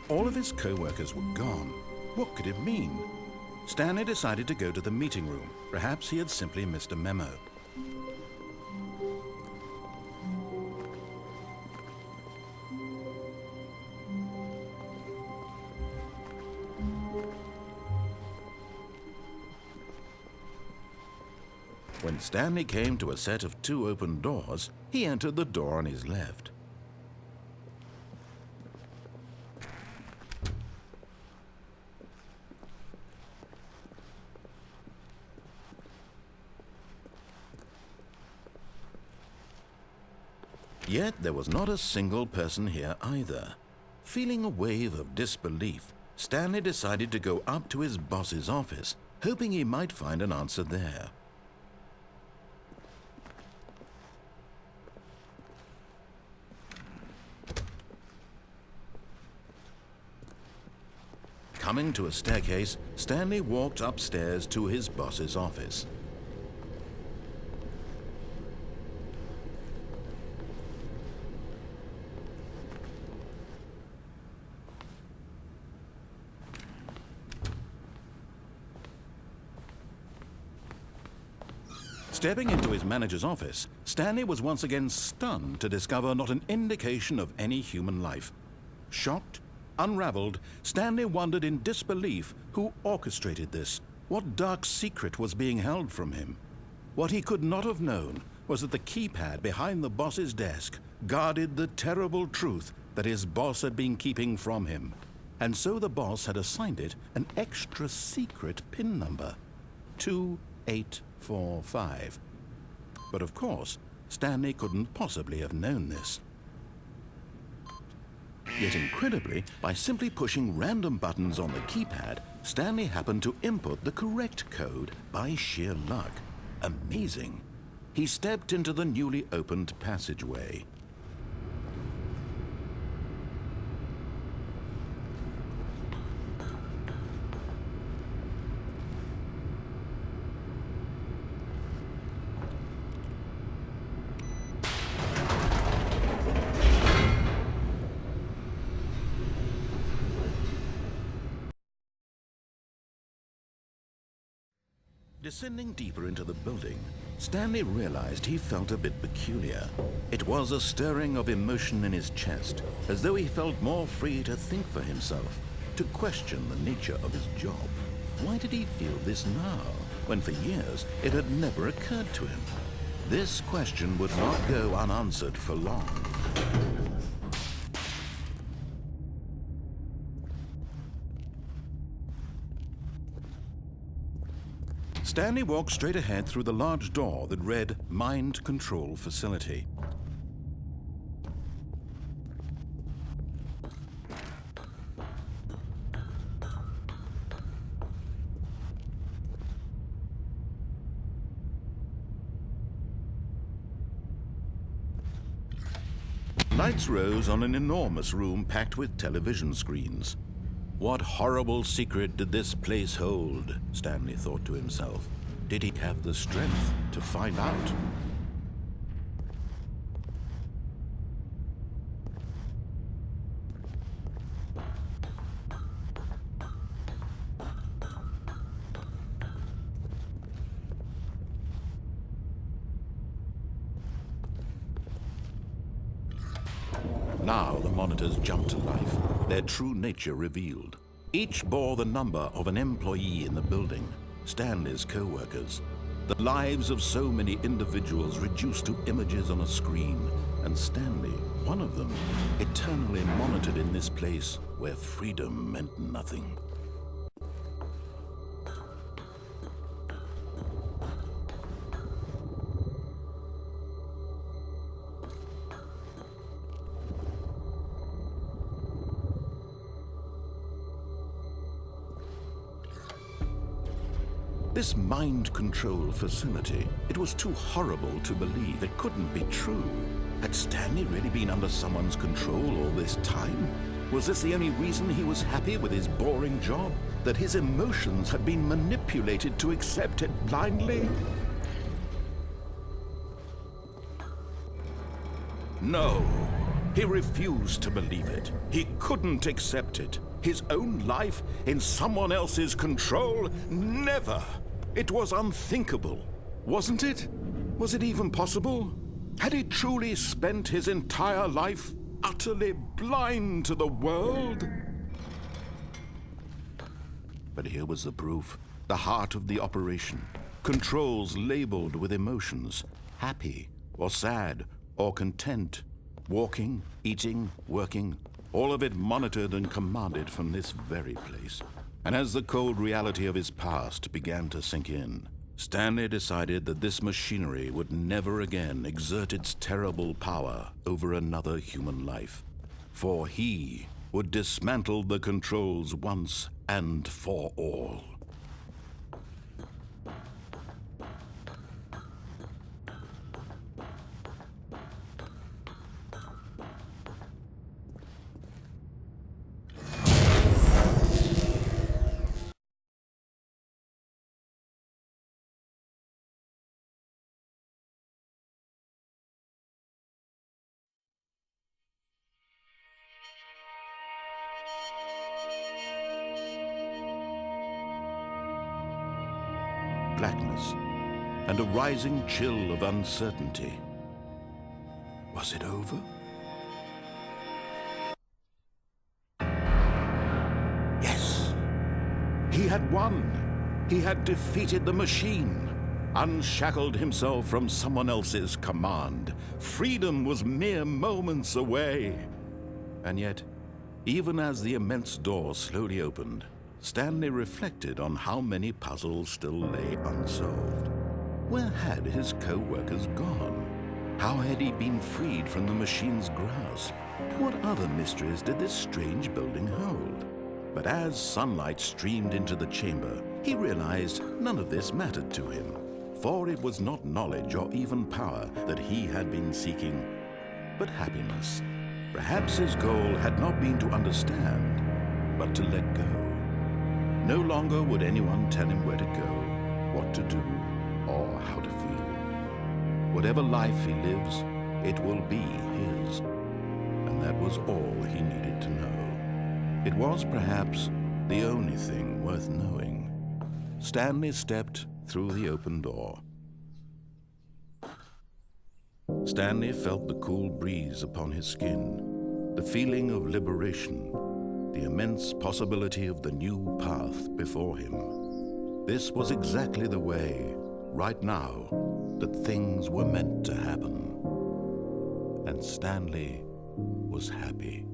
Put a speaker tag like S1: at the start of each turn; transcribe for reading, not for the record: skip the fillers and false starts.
S1: All of his co-workers were gone. What could it mean? Stanley decided to go to the meeting room. Perhaps he had simply missed a memo. When Stanley came to a set of 2 open doors, he entered the door on his left. Yet there was not a single person here either. Feeling a wave of disbelief, Stanley decided to go up to his boss's office, hoping he might find an answer there. Coming to a staircase, Stanley walked upstairs to his boss's office. Stepping into his manager's office, Stanley was once again stunned to discover not an indication of any human life. Shocked, unraveled, Stanley wondered in disbelief who orchestrated this. What dark secret was being held from him? What he could not have known was that the keypad behind the boss's desk guarded the terrible truth that his boss had been keeping from him. And so the boss had assigned it an extra secret PIN number, 2845. But of course, Stanley couldn't possibly have known this. Yet incredibly, by simply pushing random buttons on the keypad, Stanley happened to input the correct code by sheer luck. Amazing. He stepped into the newly opened passageway. Descending deeper into the building, Stanley realized he felt a bit peculiar. It was a stirring of emotion in his chest, as though he felt more free to think for himself, to question the nature of his job. Why did he feel this now, when for years it had never occurred to him? This question would not go unanswered for long. Stanley walked straight ahead through the large door that read Mind Control Facility. Lights rose on an enormous room packed with television screens. What horrible secret did this place hold? Stanley thought to himself. Did he have the strength to find out? Now the monitors jumped to life, their true nature revealed. Each bore the number of an employee in the building, Stanley's co-workers. The lives of so many individuals reduced to images on a screen, and Stanley, one of them, eternally monitored in this place where freedom meant nothing. This mind control facility, it was too horrible to believe. It couldn't be true. Had Stanley really been under someone's control all this time? Was this the only reason he was happy with his boring job? That his emotions had been manipulated to accept it blindly? No. He refused to believe it. He couldn't accept it. His own life in someone else's control? Never! It was unthinkable. Wasn't it? Was it even possible? Had he truly spent his entire life utterly blind to the world? But here was the proof. The heart of the operation. Controls labeled with emotions. Happy, or sad, or content. Walking, eating, working. All of it monitored and commanded from this very place. And as the cold reality of his past began to sink in, Stanley decided that this machinery would never again exert its terrible power over another human life. For he would dismantle the controls once and for all. Blackness, and a rising chill of uncertainty. Was it over? Yes! He had won! He had defeated the machine, unshackled himself from someone else's command. Freedom was mere moments away. And yet, even as the immense door slowly opened, Stanley reflected on how many puzzles still lay unsolved. Where had his co-workers gone? How had he been freed from the machine's grasp? What other mysteries did this strange building hold? But as sunlight streamed into the chamber, he realized none of this mattered to him, for it was not knowledge or even power that he had been seeking, but happiness. Perhaps his goal had not been to understand, but to let go. No longer would anyone tell him where to go, what to do, or how to feel. Whatever life he lives, it will be his. And that was all he needed to know. It was perhaps the only thing worth knowing. Stanley stepped through the open door. Stanley felt the cool breeze upon his skin, the feeling of liberation, the immense possibility of the new path before him. This was exactly the way, right now, that things were meant to happen. And Stanley was happy.